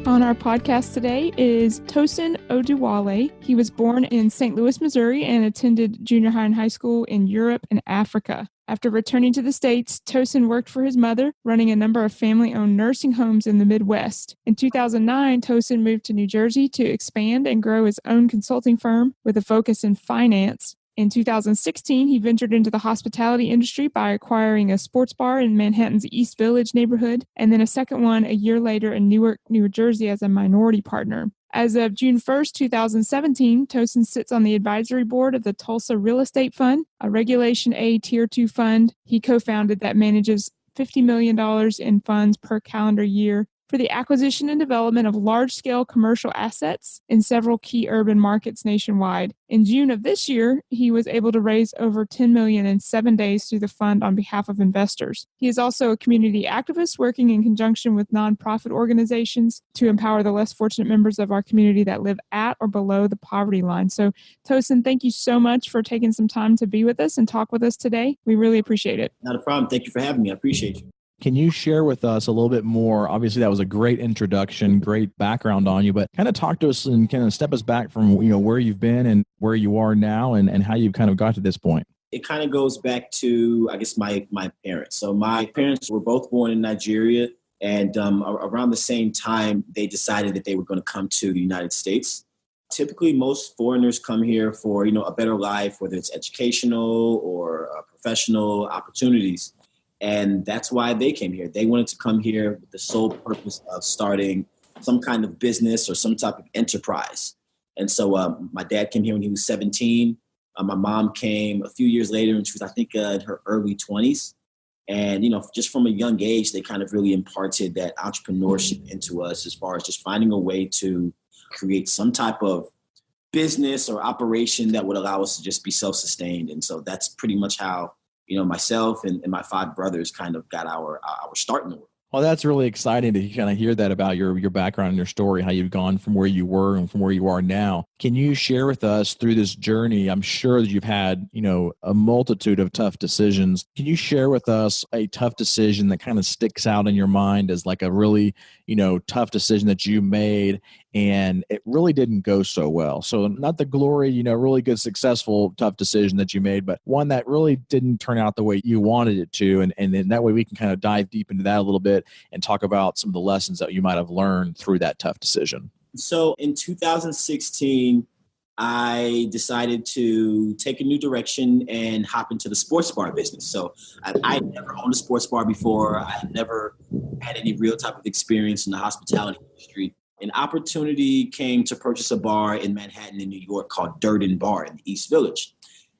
On our podcast today is Tosin Oduwole. He was born in St. Louis, Missouri, and attended junior high and high school in Europe and Africa. After returning to the States, Tosin worked for his mother, running a number of family-owned nursing homes in the Midwest. In 2009, Tosin moved to New Jersey to expand and grow his own consulting firm with a focus in finance. In 2016, he ventured into the hospitality industry by acquiring a sports bar in Manhattan's East Village neighborhood, and then a second one a year later in Newark, New Jersey as a minority partner. As of June 1st, 2017, Tosin sits on the advisory board of the Tulsa Real Estate Fund, a Regulation A Tier 2 fund he co-founded that manages $50 million in funds per calendar year for the acquisition and development of large-scale commercial assets in several key urban markets nationwide. In June of this year, he was able to raise over $10 million in 7 days through the fund on behalf of investors. He is also a community activist working in conjunction with nonprofit organizations to empower the less fortunate members of our community that live at or below the poverty line. So, Tosin, thank you so much for taking some time to be with us and talk with us today. We really appreciate it. Not a problem. Thank you for having me. I appreciate you. Can you share with us a little bit more? Obviously, that was a great introduction, great background on you, but kind of talk to us and kind of step us back from, where you've been and where you are now and how you've kind of got to this point. It kind of goes back to, I guess, my parents. So my parents were both born in Nigeria, and around the same time, they decided that they were going to come to the United States. Typically, most foreigners come here for, a better life, whether it's educational or professional opportunities. And that's why they came here. They wanted to come here with the sole purpose of starting some kind of business or some type of enterprise. And so my dad came here when he was 17. My mom came a few years later, and she was, I think, in her early 20s. And, just from a young age, they kind of really imparted that entrepreneurship into us as far as just finding a way to create some type of business or operation that would allow us to just be self-sustained. And so that's pretty much how myself and my 5 brothers kind of got our start in the world. Well, that's really exciting to kind of hear that about your background and your story, how you've gone from where you were and from where you are now. Can you share with us through this journey? I'm sure that you've had, a multitude of tough decisions. Can you share with us a tough decision that kind of sticks out in your mind as like a really, tough decision that you made and it really didn't go so well? So not the glory, really good, successful, tough decision that you made, but one that really didn't turn out the way you wanted it to. And then that way we can kind of dive deep into that a little bit and talk about some of the lessons that you might have learned through that tough decision. So in 2016, I decided to take a new direction and hop into the sports bar business. So I had never owned a sports bar before. I had never had any real type of experience in the hospitality industry. An opportunity came to purchase a bar in Manhattan in New York called Durden Bar in the East Village.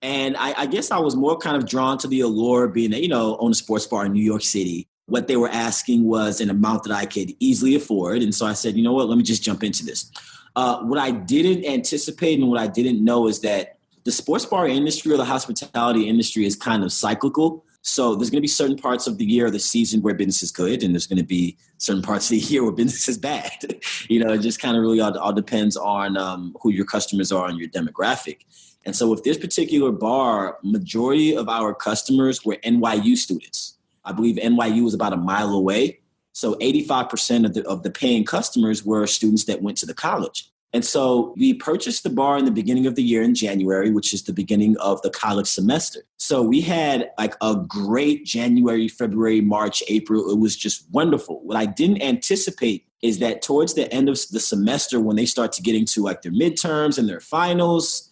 And I guess I was more kind of drawn to the allure being, own a sports bar in New York City. What they were asking was an amount that I could easily afford. And so I said, let me just jump into this. What I didn't anticipate and what I didn't know is that the sports bar industry or the hospitality industry is kind of cyclical. So there's going to be certain parts of the year or the season where business is good, and there's going to be certain parts of the year where business is bad. It just kind of really all depends on who your customers are and your demographic. And so with this particular bar, majority of our customers were NYU students. I believe NYU was about a mile away. So 85% of the paying customers were students that went to the college. And so we purchased the bar in the beginning of the year in January, which is the beginning of the college semester. So we had like a great January, February, March, April. It was just wonderful. What I didn't anticipate is that towards the end of the semester, when they start to get into like their midterms and their finals,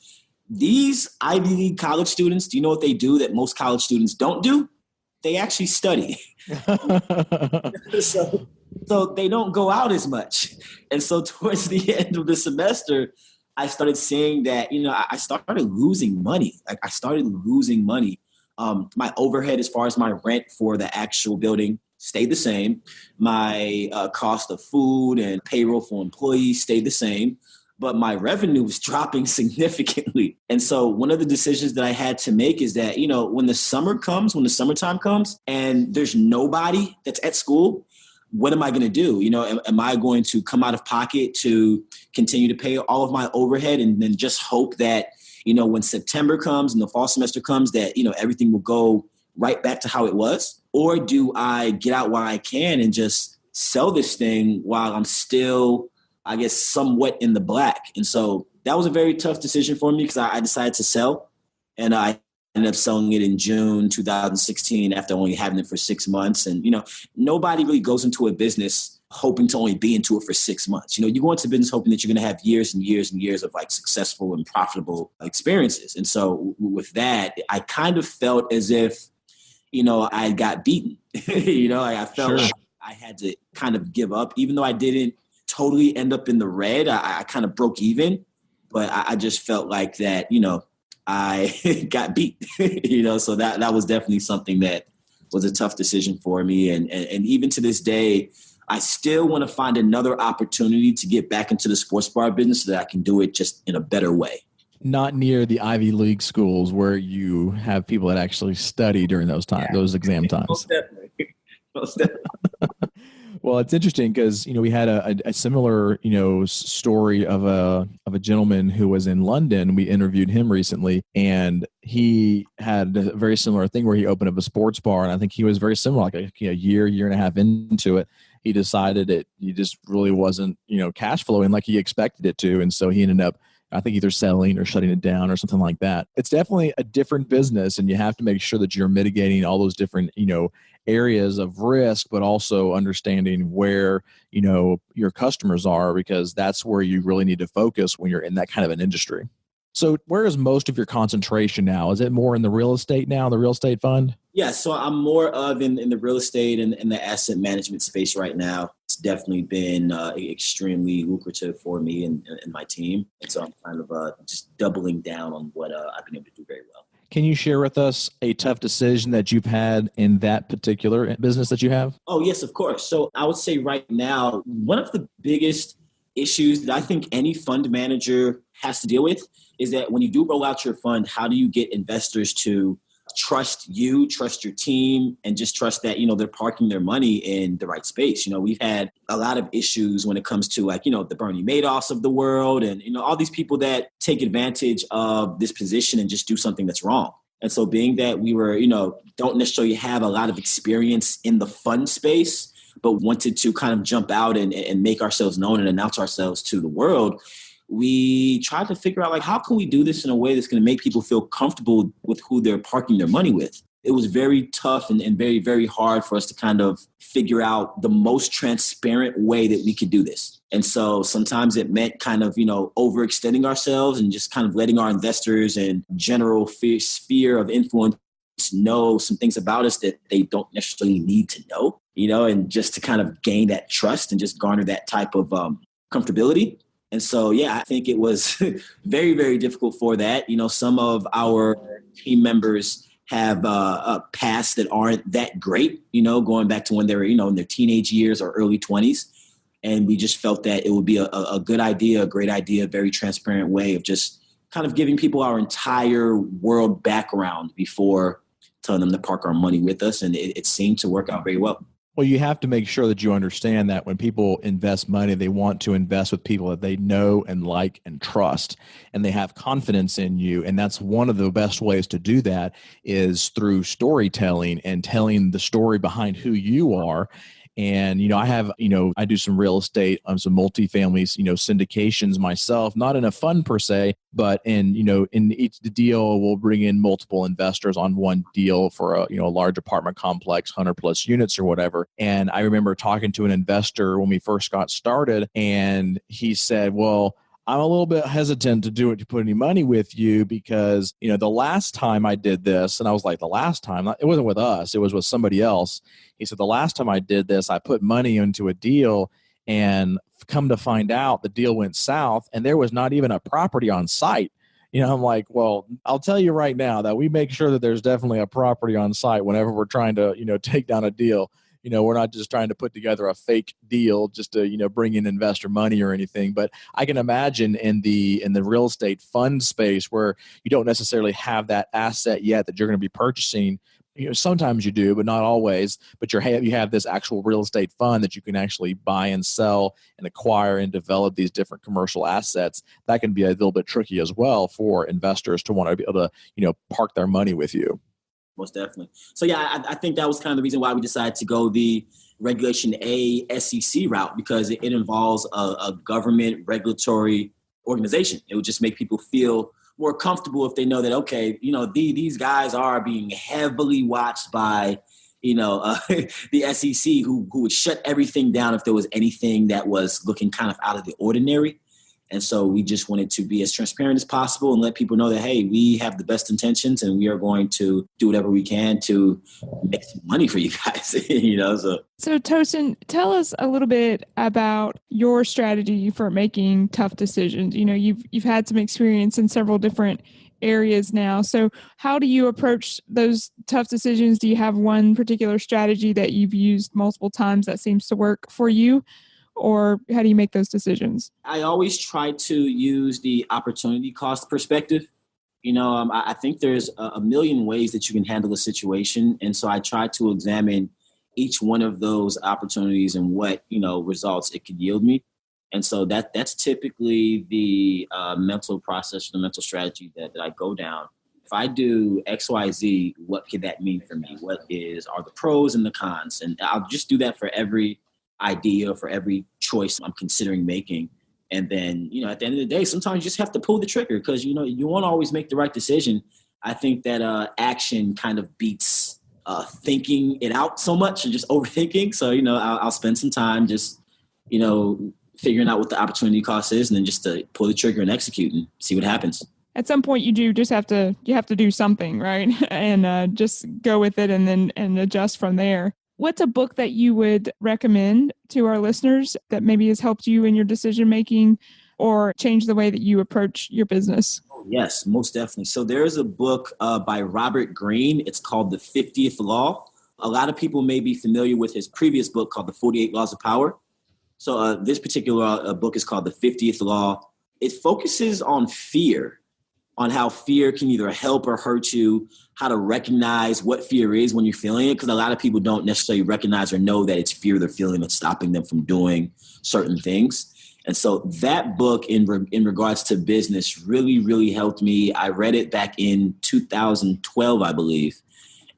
these Ivy League college students, do you know what they do that most college students don't do? They actually study. So they don't go out as much. And so towards the end of the semester, I started seeing that, I started losing money. My overhead as far as my rent for the actual building stayed the same. My cost of food and payroll for employees stayed the same. But my revenue was dropping significantly. And so one of the decisions that I had to make is that, when the summertime comes and there's nobody that's at school, what am I going to do? Am I going to come out of pocket to continue to pay all of my overhead and then just hope that, when September comes and the fall semester comes that, everything will go right back to how it was? Or do I get out while I can and just sell this thing while I'm still, I guess, somewhat in the black. And so that was a very tough decision for me because I decided to sell, and I ended up selling it in June 2016 after only having it for 6 months. And, nobody really goes into a business hoping to only be into it for 6 months. You go into business hoping that you're going to have years and years and years of like successful and profitable experiences. And so with that, I kind of felt as if, I got beaten. I felt like I had to kind of give up, even though I didn't totally end up in the red. I kind of broke even, but I just felt like that, I got beat, so that was definitely something that was a tough decision for me. And even to this day, I still want to find another opportunity to get back into the sports bar business so that I can do it just in a better way. Not near the Ivy League schools where you have people that actually study during those times, those exam times. Most definitely. Most definitely. Well, it's interesting because, we had a similar, story of a gentleman who was in London. We interviewed him recently, and he had a very similar thing where he opened up a sports bar. And I think he was very similar, like a year and a half into it. He decided he just really wasn't, cash flowing like he expected it to. And so he ended up, I think, either selling or shutting it down or something like that. It's definitely a different business, and you have to make sure that you're mitigating all those different, areas of risk, but also understanding where, your customers are, because that's where you really need to focus when you're in that kind of an industry. So where is most of your concentration now? Is it more in the real estate now, the real estate fund? Yeah, so I'm more of in the real estate and in the asset management space right now. It's definitely been extremely lucrative for me and my team. And so I'm kind of just doubling down on what I've been able to do very well. Can you share with us a tough decision that you've had in that particular business that you have? Oh, yes, of course. So I would say right now, one of the biggest issues that I think any fund manager has to deal with is that when you do roll out your fund, how do you get investors to trust you, trust your team, and just trust that, they're parking their money in the right space? We've had a lot of issues when it comes to the Bernie Madoffs of the world and, all these people that take advantage of this position and just do something that's wrong. And so being that we were, don't necessarily have a lot of experience in the fund space, but wanted to kind of jump out and make ourselves known and announce ourselves to the world, we tried to figure out how can we do this in a way that's going to make people feel comfortable with who they're parking their money with. It was very tough and very, very hard for us to kind of figure out the most transparent way that we could do this. And so sometimes it meant kind of, overextending ourselves and just kind of letting our investors and general sphere of influence know some things about us that they don't necessarily need to know, and just to kind of gain that trust and just garner that type of comfortability. And so, I think it was very, very difficult for that. Some of our team members have pasts that aren't that great, going back to when they were, in their teenage years or early 20s. And we just felt that it would be a good idea, a great idea, a very transparent way of just kind of giving people our entire world background before telling them to park our money with us. And it seemed to work out very well. Well, you have to make sure that you understand that when people invest money, they want to invest with people that they know and like and trust, and they have confidence in you. And that's one of the best ways to do that is through storytelling and telling the story behind who you are. And, I have, I do some real estate, some multifamily, syndications myself, not in a fund per se, but in each deal, we'll bring in multiple investors on one deal for a large apartment complex, 100 plus units or whatever. And I remember talking to an investor when we first got started, and he said, well, I'm a little bit hesitant to put any money with you because, the last time I did this, and I was like, the last time, it wasn't with us, it was with somebody else. He said, the last time I did this, I put money into a deal and come to find out the deal went south and there was not even a property on site. I'm like, well, I'll tell you right now that we make sure that there's definitely a property on site whenever we're trying to, take down a deal. We're not just trying to put together a fake deal just to, bring in investor money or anything. But I can imagine in the real estate fund space where you don't necessarily have that asset yet that you're going to be purchasing. Sometimes you do, but not always. But you have this actual real estate fund that you can actually buy and sell and acquire and develop these different commercial assets. That can be a little bit tricky as well for investors to want to be able to, park their money with you. Most definitely. So, I think that was kind of the reason why we decided to go the Regulation A SEC route because it involves a government regulatory organization. It would just make people feel more comfortable if they know that, okay, these guys are being heavily watched by, the SEC who would shut everything down if there was anything that was looking kind of out of the ordinary. And so we just wanted to be as transparent as possible and let people know that, hey, we have the best intentions and we are going to do whatever we can to make some money for you guys. So Tosin, tell us a little bit about your strategy for making tough decisions. You've had some experience in several different areas now. So how do you approach those tough decisions? Do you have one particular strategy that you've used multiple times that seems to work for you? Or how do you make those decisions? I always try to use the opportunity cost perspective. I think there's a million ways that you can handle a situation. And so I try to examine each one of those opportunities and what, results it could yield me. And so that's typically the mental process, the mental strategy that I go down. If I do X, Y, Z, what could that mean for me? Are the pros and the cons? And I'll just do that for every idea, for every choice I'm considering making. And then, at the end of the day, sometimes you just have to pull the trigger because, you won't always make the right decision. I think that action kind of beats thinking it out so much and just overthinking. So, I'll spend some time just, figuring out what the opportunity cost is and then just to pull the trigger and execute and see what happens. At some point you have to do something, right? And just go with it and adjust from there. What's a book that you would recommend to our listeners that maybe has helped you in your decision-making or changed the way that you approach your business? Oh, yes, most definitely. So there's a book by Robert Greene. It's called The 50th Law. A lot of people may be familiar with his previous book called The 48 Laws of Power. So this particular book is called The 50th Law. It focuses on fear, on how fear can either help or hurt you, how to recognize what fear is when you're feeling it, because a lot of people don't necessarily recognize or know that it's fear they're feeling that's stopping them from doing certain things. And so that book in regards to business really, really helped me. I read it back in 2012, I believe.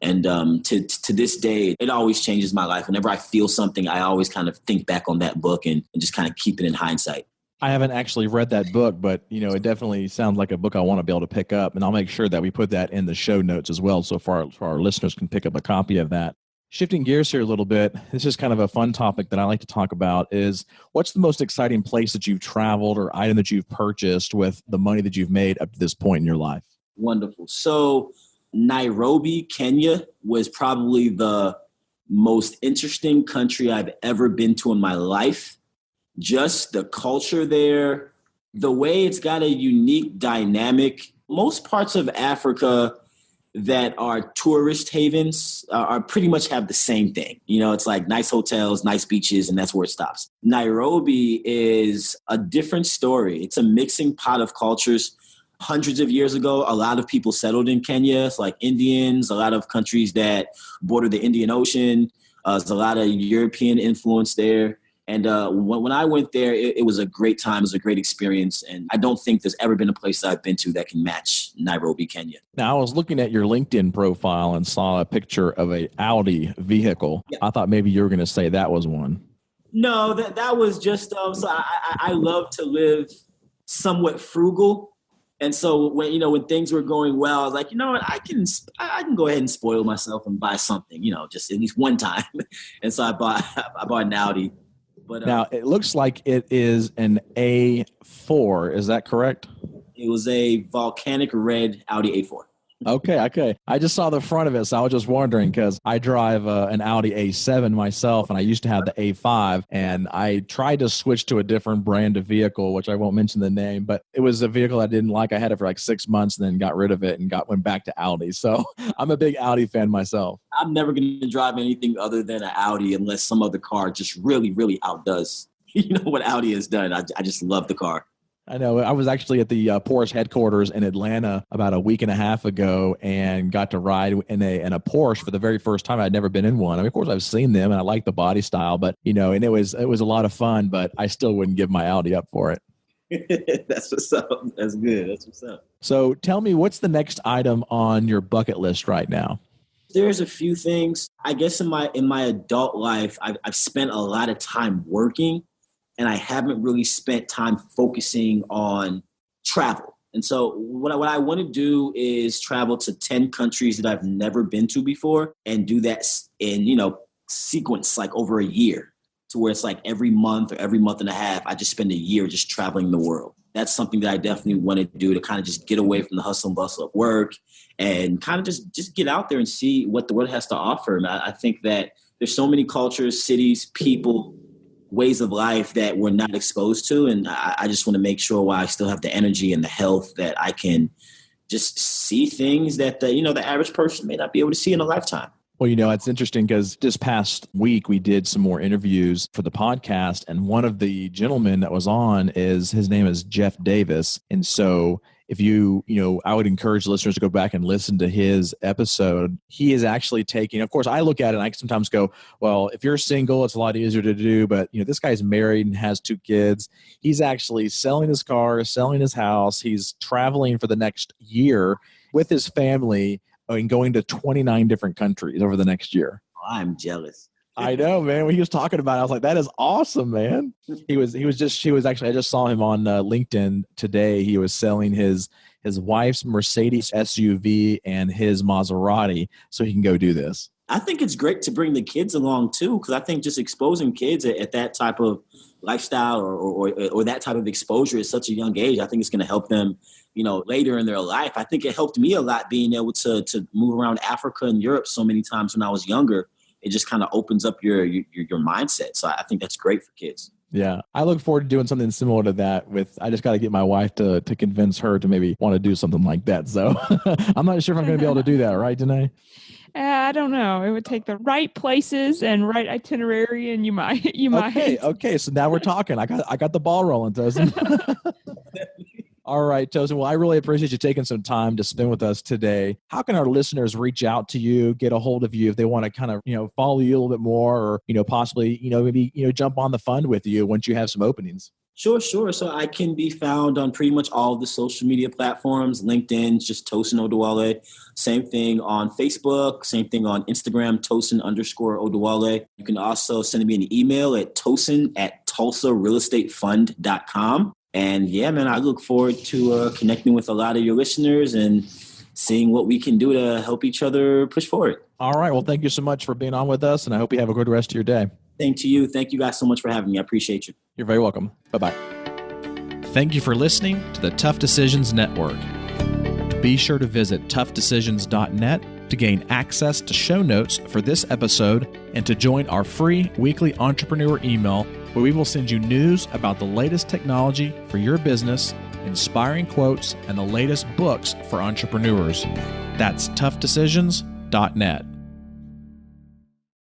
And to this day, it always changes my life. Whenever I feel something, I always kind of think back on that book and just kind of keep it in hindsight. I haven't actually read that book, but it definitely sounds like a book I want to be able to pick up, and I'll make sure that we put that in the show notes as well, so far our listeners can pick up a copy of that. Shifting gears here a little bit, this is kind of a fun topic that I like to talk about is what's the most exciting place that you've traveled or item that you've purchased with the money that you've made up to this point in your life? Wonderful. So Nairobi, Kenya was probably the most interesting country I've ever been to in my life. Just the culture there, the way it's got a unique dynamic. Most parts of Africa that are tourist havens are pretty much have the same thing. It's like nice hotels, nice beaches, and that's where it stops. Nairobi is a different story. It's a mixing pot of cultures. Hundreds of years ago, a lot of people settled in Kenya. It's like Indians, a lot of countries that border the Indian Ocean. There's a lot of European influence there. And when I went there, it was a great time. It was a great experience. And I don't think there's ever been a place that I've been to that can match Nairobi, Kenya. Now, I was looking at your LinkedIn profile and saw a picture of a Audi vehicle. Yeah. I thought maybe you were going to say that was one. No, that was just, so I love to live somewhat frugal. And so when things were going well, I was like, what, I can go ahead and spoil myself and buy something, just at least one time. And so I bought an Audi. But now it looks like it is an A4. Is that correct? It was a volcanic red Audi A4. Okay. I just saw the front of it, so I was just wondering because I drive an Audi A7 myself, and I used to have the A5, and I tried to switch to a different brand of vehicle, which I won't mention the name, but it was a vehicle I didn't like. I had it for like 6 months and then got rid of it and went back to Audi. So I'm a big Audi fan myself. I'm never going to drive anything other than an Audi unless some other car just really, really outdoes what Audi has done. I just love the car. I know. I was actually at the Porsche headquarters in Atlanta about a week and a half ago and got to ride in a Porsche for the very first time. I'd never been in one. I mean, of course, I've seen them and I like the body style, but and it was a lot of fun, but I still wouldn't give my Audi up for it. That's what's up. That's good. That's what's up. So tell me, what's the next item on your bucket list right now? there's a few things. I guess in my adult life, I've spent a lot of time working, and I haven't really spent time focusing on travel. And so what I want to do is travel to 10 countries that I've never been to before, and do that in, sequence, like over a year, to where it's like every month or every month and a half, I just spend a year just traveling the world. That's something that I definitely want to do, to kind of just get away from the hustle and bustle of work and kind of just get out there and see what the world has to offer. And I think that there's so many cultures, cities, people, ways of life that we're not exposed to. And I just want to make sure, while I still have the energy and the health, that I can just see things that the average person may not be able to see in a lifetime. Well, it's interesting because this past week we did some more interviews for the podcast, and one of the gentlemen that was on his name is Jeff Davis. And so if I would encourage listeners to go back and listen to his episode. He is actually taking, of course, I look at it and I sometimes go, well, if you're single, it's a lot easier to do. But, this guy's married and has 2 kids. He's actually selling his car, selling his house. He's traveling for the next year with his family and going to 29 different countries over the next year. I'm jealous. I know, man. When he was talking about it, I was like, that is awesome, man. He was actually, I just saw him on LinkedIn today. He was selling his wife's Mercedes SUV and his Maserati so he can go do this. I think it's great to bring the kids along too, because I think just exposing kids at that type of lifestyle or that type of exposure at such a young age, I think it's going to help them, later in their life. I think it helped me a lot being able to move around Africa and Europe so many times when I was younger. It just kind of opens up your mindset. So I think that's great for kids. Yeah. I look forward to doing something similar to that I just got to get my wife to convince her to maybe want to do something like that. So I'm not sure if I'm going to be able to do that. Right, Danae? I don't know. It would take the right places and right itinerary, and you might. Okay. So now we're talking. I got the ball rolling, Tosin. All right, Tosin. Well, I really appreciate you taking some time to spend with us today. How can our listeners reach out to you, get a hold of you if they want to kind of, follow you a little bit more, or, possibly, maybe, jump on the fund with you once you have some openings? Sure. So I can be found on pretty much all of the social media platforms. LinkedIn, just Tosin Oduwole. Same thing on Facebook. Same thing on Instagram, Tosin_Oduwole. You can also send me an email at tosin@tulsarealestatefund.com. And yeah, man, I look forward to connecting with a lot of your listeners and seeing what we can do to help each other push forward. All right. Well, thank you so much for being on with us, and I hope you have a good rest of your day. Same to you. Thank you guys so much for having me. I appreciate you. You're very welcome. Bye-bye. Thank you for listening to the Tough Decisions Network. Be sure to visit toughdecisions.net to gain access to show notes for this episode and to join our free weekly entrepreneur email, where we will send you news about the latest technology for your business, inspiring quotes, and the latest books for entrepreneurs. That's toughdecisions.net.